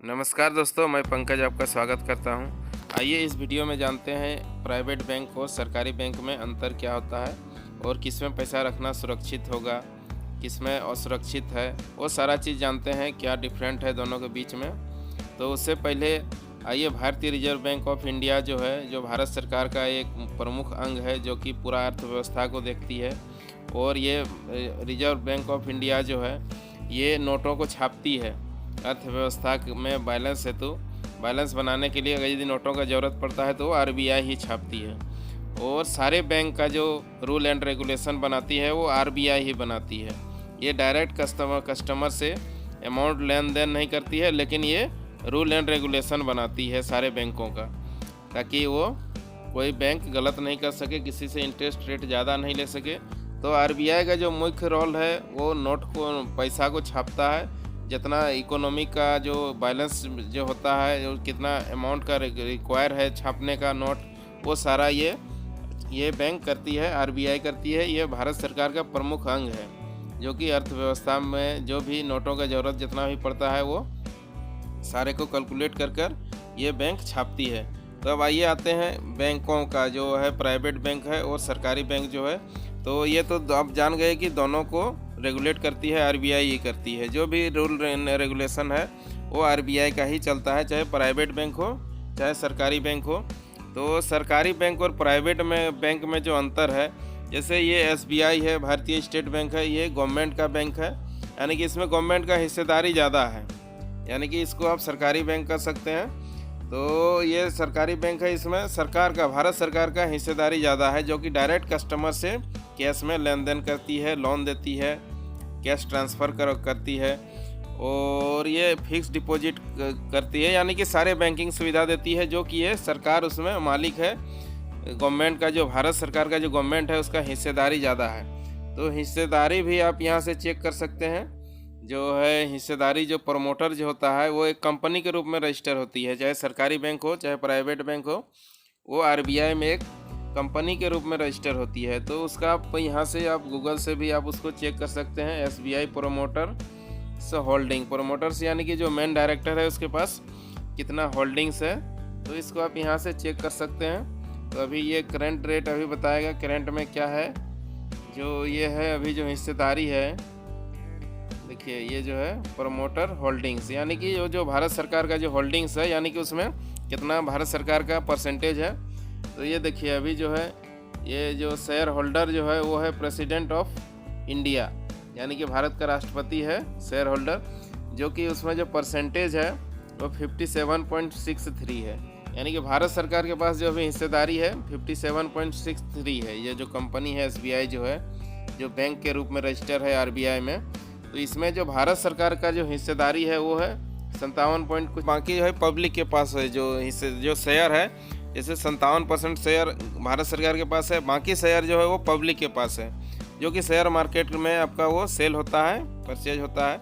नमस्कार दोस्तों, मैं पंकज आपका स्वागत करता हूं। आइए इस वीडियो में जानते हैं प्राइवेट बैंक और सरकारी बैंक में अंतर क्या होता है और किस में पैसा रखना सुरक्षित होगा, किस में असुरक्षित है, वो सारा चीज़ जानते हैं क्या डिफरेंट है दोनों के बीच में। तो उससे पहले आइए भारतीय रिजर्व बैंक ऑफ इंडिया जो है, जो भारत सरकार का एक प्रमुख अंग है जो कि पूरा अर्थव्यवस्था को देखती है। और ये रिजर्व बैंक ऑफ इंडिया जो है ये नोटों को छापती है अर्थव्यवस्था में बैलेंस हेतु। बैलेंस बनाने के लिए अगर यदि नोटों का ज़रूरत पड़ता है तो आरबीआई ही छापती है। और सारे बैंक का जो रूल एंड रेगुलेशन बनाती है वो आरबीआई ही बनाती है। ये डायरेक्ट कस्टमर से अमाउंट लेन देन नहीं करती है, लेकिन ये रूल एंड रेगुलेशन बनाती है सारे बैंकों का, ताकि वो कोई बैंक गलत नहीं कर सके, किसी से इंटरेस्ट रेट ज़्यादा नहीं ले सके। तो आरबीआई का जो मुख्य रोल है वो नोट को, पैसा को छापता है। जितना इकोनॉमी का जो बैलेंस जो होता है, जो कितना अमाउंट का रिक्वायर है छापने का नोट, वो सारा ये बैंक करती है, आरबीआई करती है। ये भारत सरकार का प्रमुख अंग है जो कि अर्थव्यवस्था में जो भी नोटों का ज़रूरत जितना भी पड़ता है वो सारे को कैलकुलेट कर ये बैंक छापती है। तो अब आइए आते हैं बैंकों का, जो है प्राइवेट बैंक है और सरकारी बैंक जो है। तो ये तो आप जान गए कि दोनों को रेगुलेट करती है आरबीआई ही करती है। जो भी रूल रेगुलेशन है वो आरबीआई का ही चलता है, चाहे प्राइवेट बैंक हो चाहे सरकारी बैंक हो। तो सरकारी बैंक और प्राइवेट में बैंक में जो अंतर है, जैसे ये एसबीआई है, भारतीय स्टेट बैंक है, ये गवर्नमेंट का बैंक है, यानी कि इसमें गवर्नमेंट का हिस्सेदारी ज़्यादा है, यानी कि इसको आप सरकारी बैंक कर सकते हैं। तो ये सरकारी बैंक है, इसमें सरकार का, भारत सरकार का हिस्सेदारी ज़्यादा है, जो कि डायरेक्ट कस्टमर से कैश में लेन देन करती है, लोन देती है, कैश ट्रांसफ़र करती है, और ये फिक्स डिपॉजिट करती है, यानी कि सारे बैंकिंग सुविधा देती है, जो कि ये सरकार उसमें मालिक है। गवर्नमेंट का, जो भारत सरकार का जो गवर्नमेंट है उसका हिस्सेदारी ज़्यादा है। तो हिस्सेदारी भी आप यहाँ से चेक कर सकते हैं। जो है हिस्सेदारी, जो प्रमोटर जो होता है वो एक कंपनी के रूप में रजिस्टर होती है, चाहे सरकारी बैंक हो चाहे प्राइवेट बैंक हो, वो आरबीआई में एक कंपनी के रूप में रजिस्टर होती है। तो उसका आप यहाँ से, आप गूगल से भी आप उसको चेक कर सकते हैं। एसबीआई प्रोमोटर्स होल्डिंग, प्रोमोटर्स यानी कि जो मेन डायरेक्टर है उसके पास कितना होल्डिंग्स है, तो इसको आप यहाँ से चेक कर सकते हैं। तो अभी ये करंट रेट अभी बताएगा करंट में क्या है। जो ये है अभी जो हिस्सेदारी है, देखिए ये जो है प्रमोटर होल्डिंग्स, यानी कि जो भारत सरकार का जो होल्डिंग्स है, यानी कि उसमें कितना भारत सरकार का परसेंटेज है। तो ये देखिए अभी जो है ये जो शेयर होल्डर जो है वो है प्रेसिडेंट ऑफ इंडिया, यानी कि भारत का राष्ट्रपति है शेयर होल्डर, जो कि उसमें जो परसेंटेज है वो 57.63 है। यानी कि भारत सरकार के पास जो अभी हिस्सेदारी है 57.63 है। ये जो कंपनी है एसबीआई जो है, जो बैंक के रूप में रजिस्टर है आरबीआई में, तो इसमें जो भारत सरकार का जो हिस्सेदारी है वो है 57 पॉइंट कुछ। बाकी जो है पब्लिक के पास है, जो शेयर है, जैसे 57% शेयर भारत सरकार के पास है, बाकी शेयर जो है वो पब्लिक के पास है, जो कि शेयर मार्केट में आपका वो सेल होता है, परचेज होता है।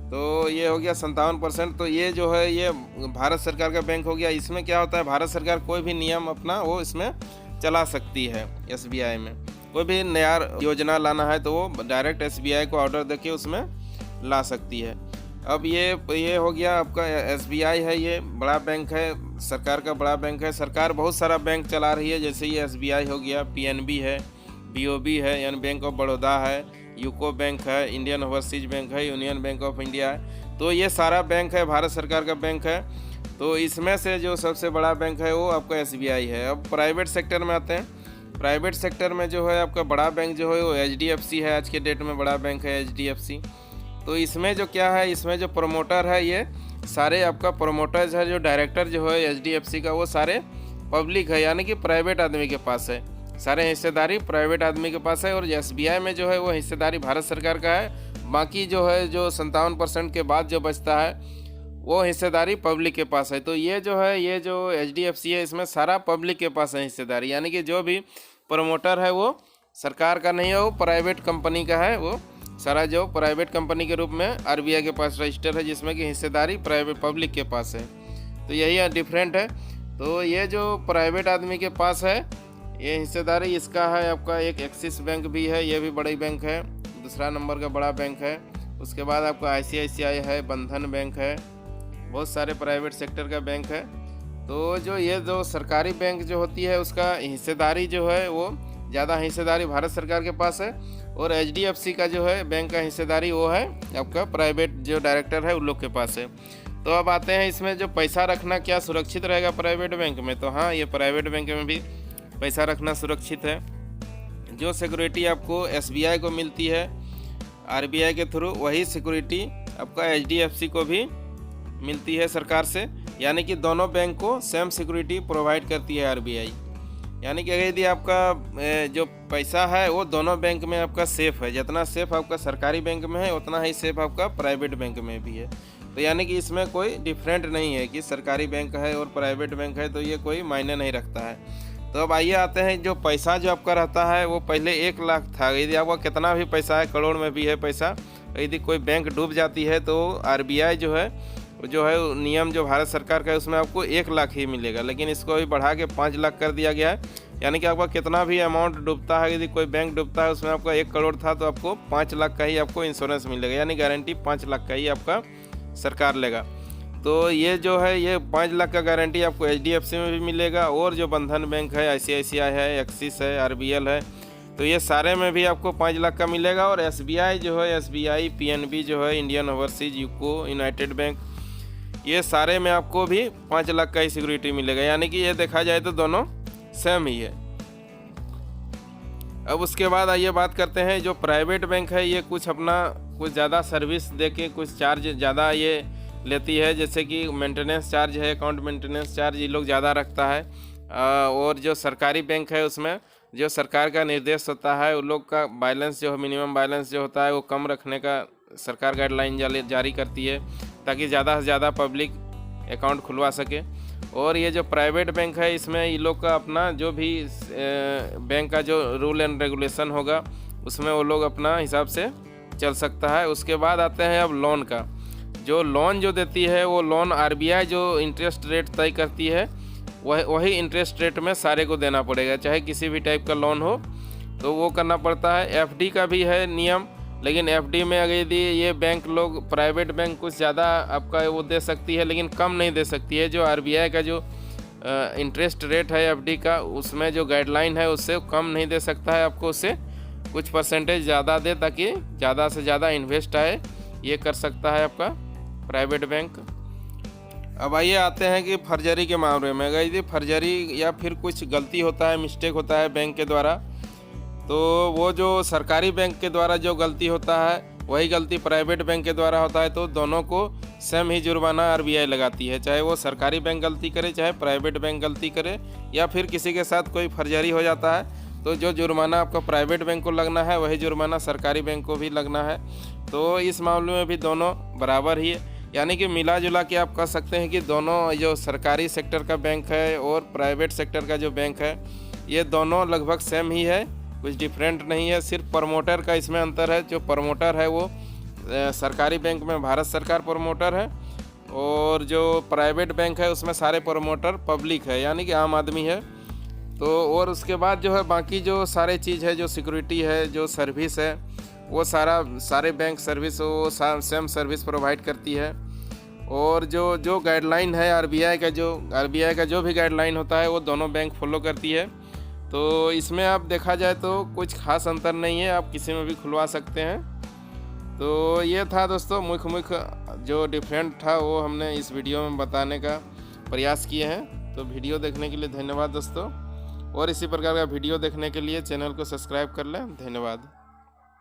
तो ये हो गया 57%। तो ये जो है ये भारत सरकार का बैंक हो गया। इसमें क्या होता है, भारत सरकार कोई भी नियम अपना वो इसमें चला सकती है। एसबीआई में कोई भी नया योजना लाना है तो वो डायरेक्ट एसबीआई को ऑर्डर देके उसमें ला सकती है। अब ये हो गया आपका एसबीआई है, ये बड़ा बैंक है, सरकार का बड़ा बैंक है। सरकार बहुत सारा बैंक चला रही है, जैसे ये एसबीआई हो गया, पीएनबी है, बीओबी है यानी बैंक ऑफ बड़ौदा है, यूको बैंक है, इंडियन ओवरसीज बैंक है, यूनियन बैंक ऑफ इंडिया है। तो ये सारा बैंक है, भारत सरकार का बैंक है। तो इसमें से जो सबसे बड़ा बैंक है वो आपका एसबीआई है। अब प्राइवेट सेक्टर में आते हैं। प्राइवेट सेक्टर में जो है आपका बड़ा बैंक जो है वो एचडीएफसी है, आज के डेट में बड़ा बैंक है एचडीएफसी। तो इसमें जो क्या है, इसमें जो प्रमोटर है, ये सारे आपका प्रमोटर्स है, जो डायरेक्टर जो है एचडीएफसी का, वो सारे पब्लिक है, यानी कि प्राइवेट आदमी के पास है। सारे हिस्सेदारी प्राइवेट आदमी के पास है। और एसबीआई में जो है वो हिस्सेदारी भारत सरकार का है। बाकी जो है जो 57% के बाद जो बचता है वो हिस्सेदारी पब्लिक के पास है। तो ये जो है, ये जो एचडीएफसी है, इसमें सारा पब्लिक के पास है हिस्सेदारी, यानी कि जो भी प्रमोटर है वो सरकार का नहीं है, वो प्राइवेट कंपनी का है। वो सारा जो प्राइवेट कंपनी के रूप में आरबीआई के पास रजिस्टर है, जिसमें कि हिस्सेदारी प्राइवेट पब्लिक के पास है। तो यही डिफरेंट है। तो ये जो प्राइवेट आदमी के पास है ये हिस्सेदारी, इसका है आपका एक एक्सिस बैंक भी है, ये भी बड़ी बैंक है, दूसरा नंबर का बड़ा बैंक है। उसके बाद आपका आईसीआईसीआई है, बंधन बैंक है, बहुत सारे प्राइवेट सेक्टर का बैंक है। तो जो सरकारी बैंक जो होती है उसका हिस्सेदारी जो है वो ज़्यादा हिस्सेदारी भारत सरकार के पास है, और HDFC का जो है बैंक का हिस्सेदारी वो है आपका प्राइवेट जो डायरेक्टर है उन लोग के पास है। तो अब आते हैं इसमें जो पैसा रखना क्या सुरक्षित रहेगा प्राइवेट बैंक में। तो हाँ, ये प्राइवेट बैंक में भी पैसा रखना सुरक्षित है। जो सिक्योरिटी आपको SBI को मिलती है RBI के थ्रू, वही सिक्योरिटी आपका HDFC को भी मिलती है सरकार से। यानी कि दोनों बैंक को सेम सिक्योरिटी प्रोवाइड करती है RBI। यानी कि अगर यदि आपका जो पैसा है वो दोनों बैंक में आपका सेफ़ है, जितना सेफ़ आपका सरकारी बैंक में है उतना ही सेफ़ आपका प्राइवेट बैंक में भी है। तो यानी कि इसमें कोई डिफरेंट नहीं है कि सरकारी बैंक है और प्राइवेट बैंक है, तो ये कोई मायने नहीं रखता है। तो अब आइए आते हैं जो पैसा जो आपका रहता है वो पहले 1 लाख था। यदि आपका कितना भी पैसा है, करोड़ में भी है पैसा, यदि कोई बैंक डूब जाती है तो RBI जो है नियम जो भारत सरकार का है उसमें आपको 1 लाख ही मिलेगा। लेकिन इसको अभी बढ़ा के 5 लाख कर दिया गया है। यानी कि आपका कितना भी अमाउंट डूबता है, यदि कोई बैंक डूबता है उसमें आपका 1 करोड़ था तो आपको 5 लाख का ही आपको इंश्योरेंस मिलेगा। यानी गारंटी 5 लाख का ही आपका सरकार लेगा। तो ये जो है ये 5 लाख का गारंटी आपको HDFC में भी मिलेगा, और जो बंधन बैंक है, ICICI है, एक्सिस है, RBL है, तो ये सारे में भी आपको 5 लाख का मिलेगा। और SBI जो है, SBI, PNB जो है, Indian overseas, UCO, United bank, ये सारे में आपको भी 5 लाख का ही सिक्योरिटी मिलेगा। यानी कि ये देखा जाए तो दोनों सेम ही है। अब उसके बाद आइए बात करते हैं जो प्राइवेट बैंक है, ये कुछ ज़्यादा सर्विस देके कुछ चार्ज ज़्यादा ये लेती है। जैसे कि मेंटेनेंस चार्ज है, अकाउंट मेंटेनेंस चार्ज ये लोग ज़्यादा रखता है। और जो सरकारी बैंक है उसमें जो सरकार का निर्देश होता है उन लोग का बैलेंस जो मिनिमम बैलेंस जो होता है वो कम रखने का सरकार गाइडलाइन जारी करती है, ताकि ज़्यादा से ज़्यादा पब्लिक अकाउंट खुलवा सके। और ये जो प्राइवेट बैंक है इसमें ये लोग का अपना जो भी बैंक का जो रूल एंड रेगुलेशन होगा उसमें वो लोग अपना हिसाब से चल सकता है। उसके बाद आते हैं अब लोन का। जो लोन जो देती है वो लोन RBI जो इंटरेस्ट रेट तय करती है वही इंटरेस्ट रेट में सारे को देना पड़ेगा, चाहे किसी भी टाइप का लोन हो तो वो करना पड़ता है। FD का भी है नियम, लेकिन FD में अगर यदि ये बैंक लोग प्राइवेट बैंक कुछ ज़्यादा आपका वो दे सकती है, लेकिन कम नहीं दे सकती है। जो RBI का जो इंटरेस्ट रेट है FD का, उसमें जो गाइडलाइन है उससे कम नहीं दे सकता है, आपको उससे कुछ परसेंटेज ज़्यादा दे ताकि ज़्यादा से ज़्यादा इन्वेस्ट आए, ये कर सकता है आपका प्राइवेट बैंक। अब आइए आते हैं कि फर्जरी के मामले में। अगर यदि फर्जरी या फिर कुछ गलती होता है, मिस्टेक होता है बैंक के द्वारा, तो वो जो सरकारी बैंक के द्वारा जो गलती होता है वही गलती प्राइवेट बैंक के द्वारा होता है, तो दोनों को सेम ही जुर्माना RBI लगाती है। चाहे वो सरकारी बैंक गलती करे, चाहे प्राइवेट बैंक गलती करे, या फिर किसी के साथ कोई फर्जरी हो जाता है तो जो जुर्माना आपका प्राइवेट बैंक को लगना है वही जुर्माना सरकारी बैंक को भी लगना है। तो इस मामले में भी दोनों बराबर ही है। यानी कि मिला जुला के आप कह सकते हैं कि दोनों जो सरकारी सेक्टर का बैंक है और प्राइवेट सेक्टर का जो बैंक है ये दोनों लगभग सेम ही है, कुछ डिफरेंट नहीं है। सिर्फ प्रमोटर का इसमें अंतर है। जो प्रमोटर है वो सरकारी बैंक में भारत सरकार प्रमोटर है, और जो प्राइवेट बैंक है उसमें सारे प्रमोटर पब्लिक है, यानी कि आम आदमी है। तो और उसके बाद जो है बाकी जो सारे चीज़ है, जो सिक्योरिटी है, जो सर्विस है, वो सारे बैंक सर्विस वो सेम सर्विस प्रोवाइड करती है। और जो गाइडलाइन है RBI का जो भी गाइडलाइन होता है वो दोनों बैंक फॉलो करती है। तो इसमें आप देखा जाए तो कुछ खास अंतर नहीं है, आप किसी में भी खुलवा सकते हैं। तो ये था दोस्तों मुख्य जो डिफरेंट था वो हमने इस वीडियो में बताने का प्रयास किए हैं। तो वीडियो देखने के लिए धन्यवाद दोस्तों, और इसी प्रकार का वीडियो देखने के लिए चैनल को सब्सक्राइब कर लें। धन्यवाद।